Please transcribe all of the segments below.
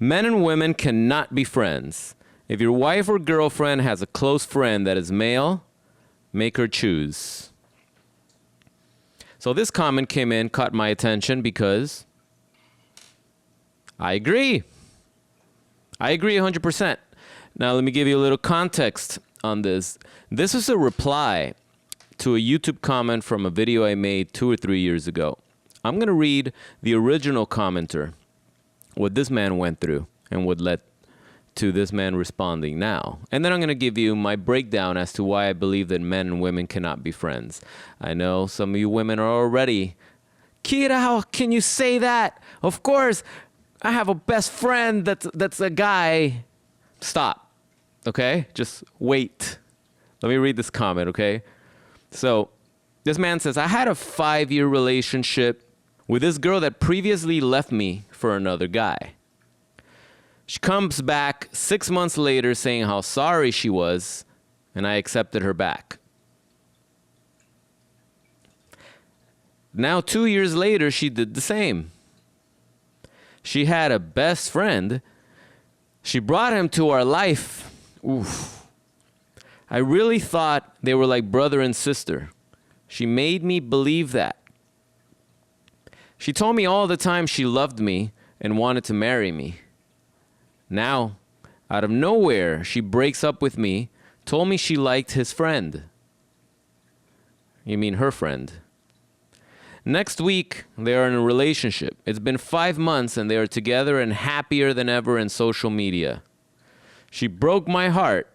Men and women cannot be friends. If your wife or girlfriend has a close friend that is male, make her choose. So this comment came in, caught my attention because I agree. I agree 100%. Now let me give you a little context on this. This is a reply to a YouTube comment from a video I made 2 or 3 years ago. I'm going to read the original commenter, what this man went through and what led to this man responding now. And then I'm going to give you my breakdown as to why I believe that men and women cannot be friends. I know some of you women are already, Kira, how can you say that? Of course, I have a best friend that's a guy. Stop, okay? Just wait. Let me read this comment, okay? So this man says, I had a 5-year relationship with this girl that previously left me for another guy. She comes back 6 months later saying how sorry she was, and I accepted her back. Now 2 years later, she did the same. She had a best friend. She brought him to our life. Oof. I really thought they were like brother and sister. She made me believe that. She told me all the time she loved me and wanted to marry me. Now, out of nowhere, she breaks up with me, told me she liked his friend. You mean her friend. Next week, they are in a relationship. It's been 5 months and they are together and happier than ever in social media. She broke my heart.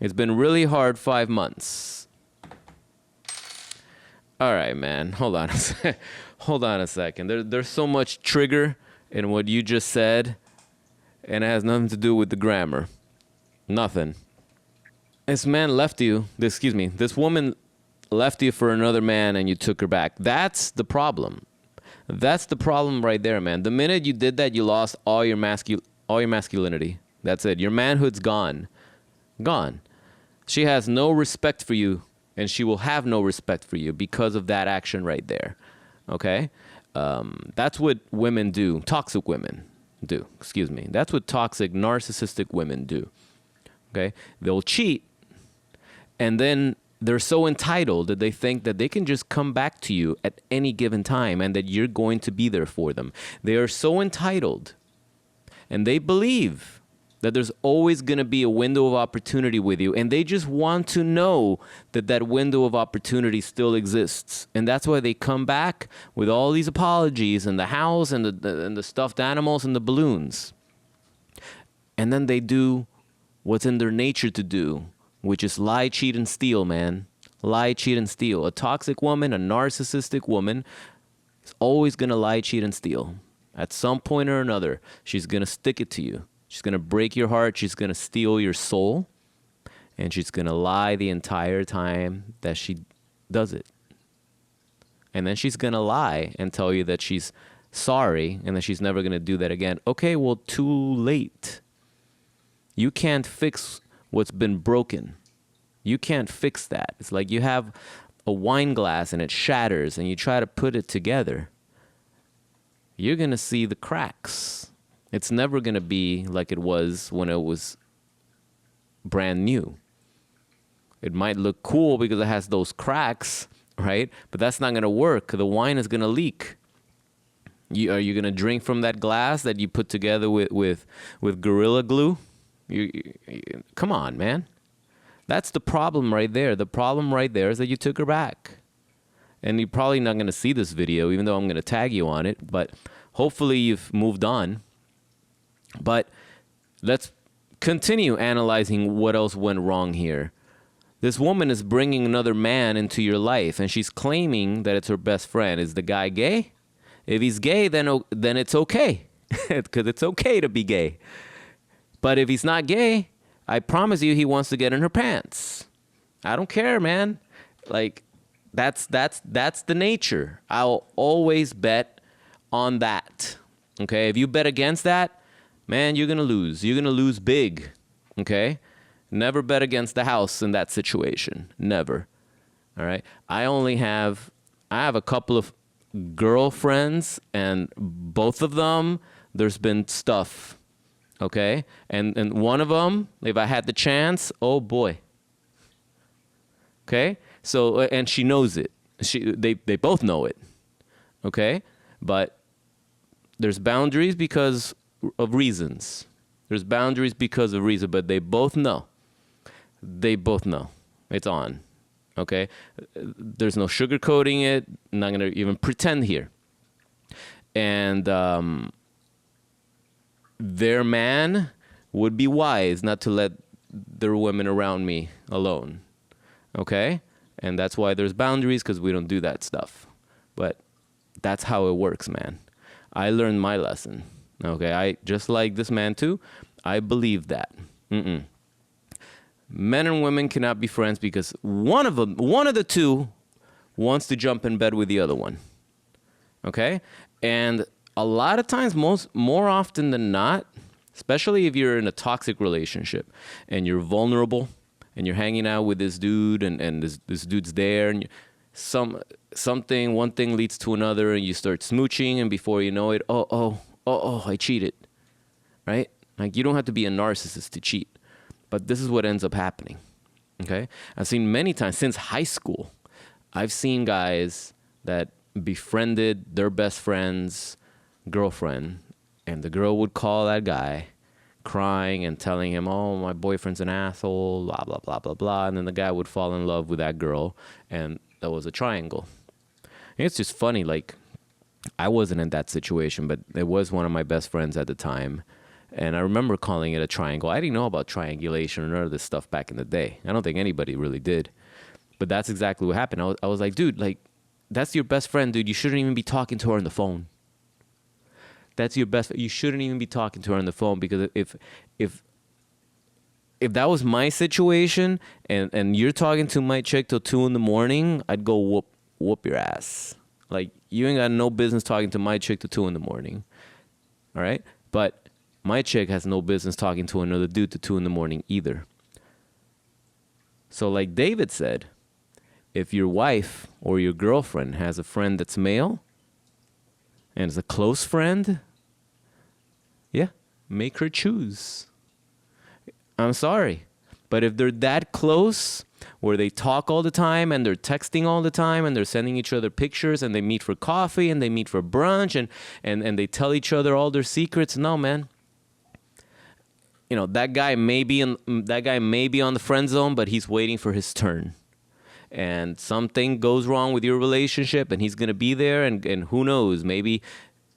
It's been really hard 5 months. All right, man. Hold on a second. Hold on a second. There's so much trigger in what you just said, and it has nothing to do with the grammar. Nothing. This man left you, this woman left you for another man and you took her back. That's the problem. That's the problem right there, man. The minute you did that, you lost all your masculinity. That's it. Your manhood's gone. Gone. She has no respect for you, and she will have no respect for you because of that action right there. Okay? That's what women do. Toxic women do. That's what toxic, narcissistic women do. Okay? They'll cheat, and then they're so entitled that they think that they can just come back to you at any given time and that you're going to be there for them. They are so entitled, and they believe that there's always going to be a window of opportunity with you, and they just want to know that that window of opportunity still exists. And that's why they come back with all these apologies and the house and the stuffed animals and the balloons. And then they do what's in their nature to do, which is lie, cheat, and steal, man. Lie, cheat, and steal. A toxic woman, a narcissistic woman is always going to lie, cheat, and steal. At some point or another, she's going to stick it to you. She's going to break your heart. She's going to steal your soul. And she's going to lie the entire time that she does it. And then she's going to lie and tell you that she's sorry and that she's never going to do that again. Okay, well, too late. You can't fix what's been broken. You can't fix that. It's like you have a wine glass and it shatters and you try to put it together. You're going to see the cracks. It's never going to be like it was when it was brand new. It might look cool because it has those cracks, right? But that's not going to work. The wine is going to leak. Are you going to drink from that glass that you put together with Gorilla Glue? Come on, man. That's the problem right there. The problem right there is that you took her back. And you're probably not going to see this video, even though I'm going to tag you on it. But hopefully you've moved on. But let's continue analyzing what else went wrong here. This woman is bringing another man into your life, and she's claiming that it's her best friend. Is the guy gay? If he's gay, then it's okay, because it's okay to be gay. But if he's not gay, I promise you he wants to get in her pants. I don't care, man. Like, that's the nature. I'll always bet on that. Okay? If you bet against that, man, you're going to lose. You're going to lose big, okay? Never bet against the house in that situation. Never, all right? I have a couple of girlfriends, and both of them, there's been stuff Okay, and one of them, if I had the chance, oh boy. Okay, so and she knows it. They both know it. Okay, but there's boundaries because of reasons. There's boundaries because of reason, but they both know. They both know. It's on. Okay, there's no sugarcoating it. I'm not gonna even pretend here. And their man would be wise not to let their women around me alone. Okay? And that's why there's boundaries, because we don't do that stuff. But that's how it works, man. I learned my lesson. Okay? I just like this man too. I believe that. Men and women cannot be friends because one of the two wants to jump in bed with the other one. Okay? And a lot of times, more often than not, especially if you're in a toxic relationship and you're vulnerable and you're hanging out with this dude and this dude's there and one thing leads to another and you start smooching and before you know it, I cheated, right? Like you don't have to be a narcissist to cheat, but this is what ends up happening, okay? I've seen many times since high school, I've seen guys that befriended their best friend's girlfriend, and the girl would call that guy crying and telling him, oh, my boyfriend's an asshole, blah, blah, blah, blah, blah. And then the guy would fall in love with that girl, and that was a triangle. And it's just funny, like, I wasn't in that situation, but it was one of my best friends at the time. And I remember calling it a triangle. I didn't know about triangulation or none of this stuff back in the day. I don't think anybody really did. But that's exactly what happened. I was like, dude, like, that's your best friend, dude. You shouldn't even be talking to her on the phone. That's your best. You shouldn't even be talking to her on the phone because if that was my situation and you're talking to my chick till 2 a.m, I'd go whoop your ass. Like you ain't got no business talking to my chick till 2 a.m. All right, but my chick has no business talking to another dude till 2 a.m. either. So like David said, if your wife or your girlfriend has a friend that's male and is a close friend, yeah, make her choose. I'm sorry. But if they're that close, where they talk all the time and they're texting all the time and they're sending each other pictures and they meet for coffee and they meet for brunch and they tell each other all their secrets, no, man. You know, that guy may be on the friend zone, but he's waiting for his turn. And something goes wrong with your relationship and he's going to be there and who knows, maybe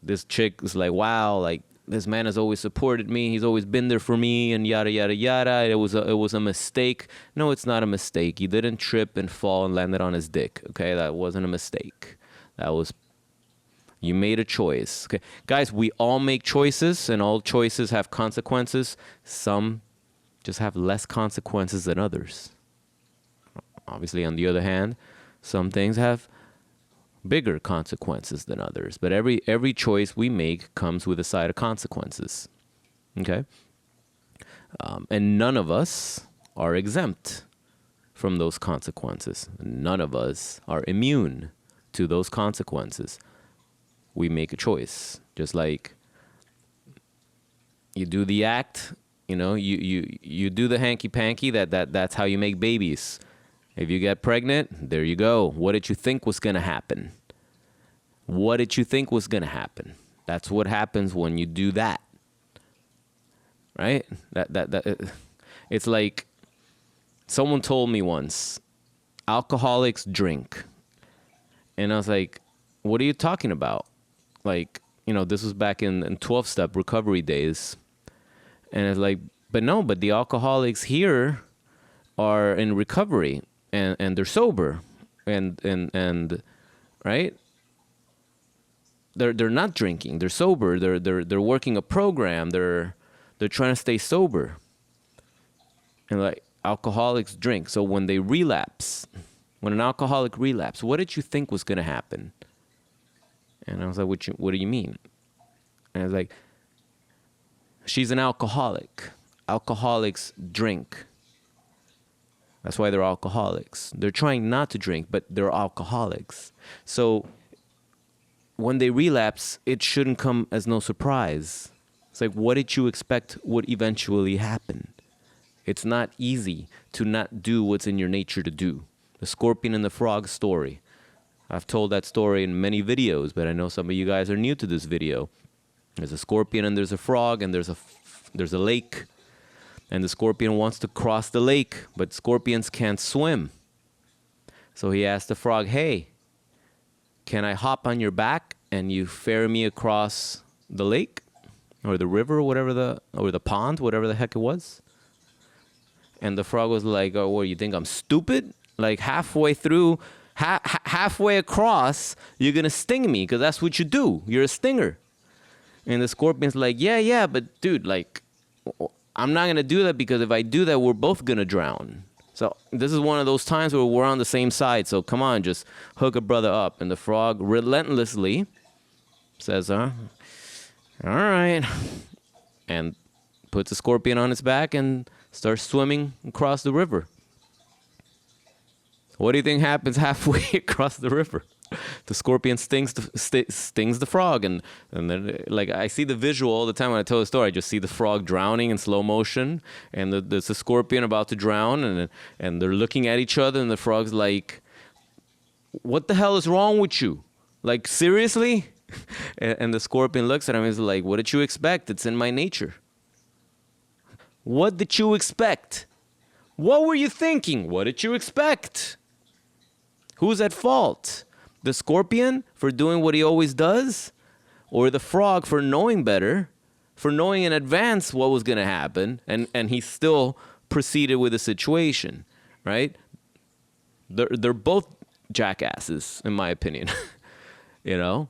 this chick is like, wow, like this man has always supported me. He's always been there for me and yada, yada, yada. It was a mistake. No, it's not a mistake. You didn't trip and fall and landed on his dick. Okay. That wasn't a mistake. You made a choice. Okay. Guys, we all make choices and all choices have consequences. Some just have less consequences than others. Obviously, on the other hand, some things have bigger consequences than others. But every choice we make comes with a side of consequences. Okay? And none of us are exempt from those consequences. None of us are immune to those consequences. We make a choice. Just like you do the act, you know, you do the hanky-panky, that's how you make babies. If you get pregnant, there you go. What did you think was going to happen? What did you think was going to happen? That's what happens when you do that. Right? It's like someone told me once, alcoholics drink. And I was like, what are you talking about? Like, you know, this was back in 12-step recovery days. And it's like, but the alcoholics here are in recovery. And they're sober, and right? They're not drinking. They're sober. They're working a program. They're trying to stay sober. And like alcoholics drink. So when they relapse, when an alcoholic relapse, what did you think was going to happen? And I was like, what do you mean? And I was like, she's an alcoholic. Alcoholics drink. That's why they're alcoholics. They're trying not to drink, but they're alcoholics. So when they relapse, it shouldn't come as no surprise. It's like, what did you expect would eventually happen? It's not easy to not do what's in your nature to do. The scorpion and the frog story. I've told that story in many videos, but I know some of you guys are new to this video. There's a scorpion and there's a frog and there's a lake. And the scorpion wants to cross the lake, but scorpions can't swim. So he asked the frog, hey, can I hop on your back and you ferry me across the lake or the river or the pond, whatever the heck it was? And the frog was like, oh, what, you think I'm stupid? Like halfway through, halfway across, you're going to sting me because that's what you do. You're a stinger. And the scorpion's like, yeah, but dude, like, I'm not going to do that because if I do that, we're both going to drown. So this is one of those times where we're on the same side. So come on, just hook a brother up. And the frog relentlessly says, all right. And puts the scorpion on its back and starts swimming across the river. What do you think happens halfway across the river? The scorpion stings the frog, and then, like, I see the visual all the time when I tell the story. I just see the frog drowning in slow motion, and there's a scorpion about to drown, and they're looking at each other, and the frog's like, "What the hell is wrong with you? Like, seriously?" And the scorpion looks at him and is like, "What did you expect? It's in my nature." What did you expect? What were you thinking? What did you expect? Who's at fault? The scorpion for doing what he always does? Or the frog for knowing better, for knowing in advance what was going to happen, and he still proceeded with the situation, right? They're both jackasses, in my opinion, you know?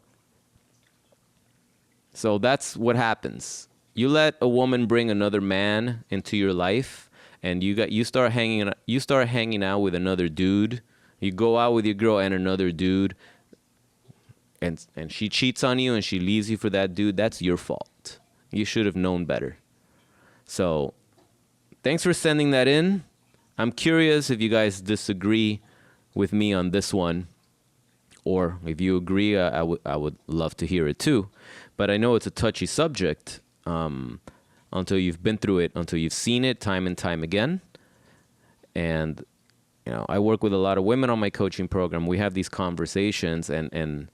So that's what happens. You let a woman bring another man into your life, and you start hanging out with another dude. You go out with your girl and another dude, and she cheats on you and she leaves you for that dude. That's your fault. You should have known better. So thanks for sending that in. I'm curious if you guys disagree with me on this one, or if you agree, I would love to hear it too. But I know it's a touchy subject. Until you've been through it, until you've seen it time and time again. And, you know, I work with a lot of women on my coaching program. We have these conversations, and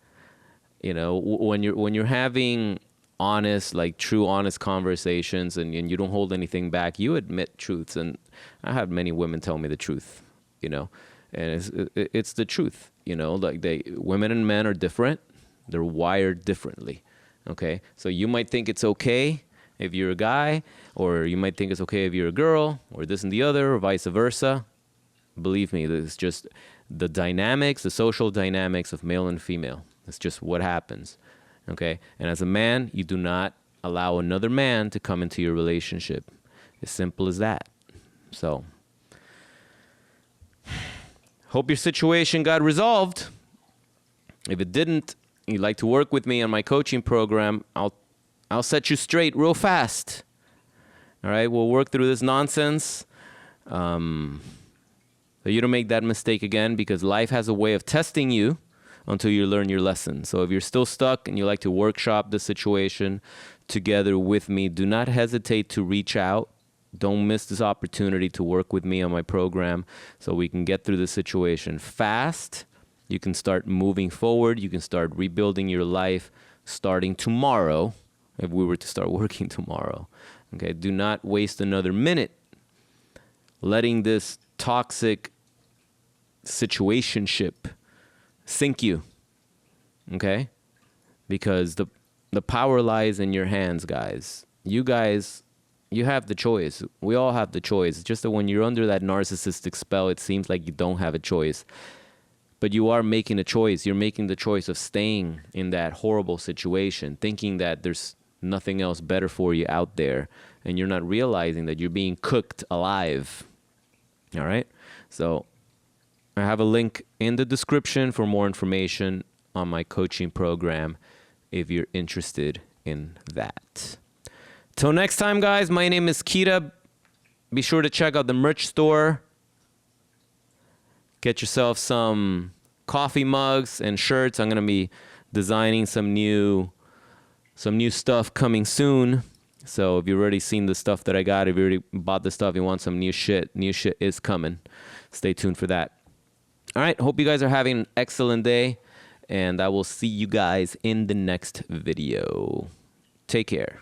you know, when you're having honest, like true honest conversations, and you don't hold anything back, you admit truths. And I had many women tell me the truth, you know, and it's the truth, you know, like women and men are different. They're wired differently. Okay, so you might think it's okay if you're a guy, or you might think it's okay if you're a girl, or this and the other, or vice versa. Believe me, it's just the dynamics, the social dynamics of male and female. It's just what happens. Okay, and as a man, you do not allow another man to come into your relationship. As simple as that. So, hope your situation got resolved. If it didn't, you'd like to work with me on my coaching program, I'll set you straight real fast. All right, we'll work through this nonsense so you don't make that mistake again, because life has a way of testing you until you learn your lesson. So if you're still stuck and you like to workshop the situation together with me, do not hesitate to reach out. Don't miss this opportunity to work with me on my program so we can get through the situation fast. You can start moving forward. You can start rebuilding your life starting tomorrow, if we were to start working tomorrow. Okay, do not waste another minute letting this toxic situationship sink you. Okay? Because the power lies in your hands, guys. You guys, you have the choice. We all have the choice. It's just that when you're under that narcissistic spell, it seems like you don't have a choice. But you are making a choice. You're making the choice of staying in that horrible situation, thinking that there's nothing else better for you out there. And you're not realizing that you're being cooked alive. All right? So I have a link in the description for more information on my coaching program if you're interested in that. Till next time, guys, my name is Kita. Be sure to check out the merch store. Get yourself some coffee mugs and shirts. I'm going to be designing some new stuff coming soon. So if you've already seen the stuff that I got, if you already bought the stuff, you want some new shit is coming. Stay tuned for that. All right, hope you guys are having an excellent day, and I will see you guys in the next video. Take care.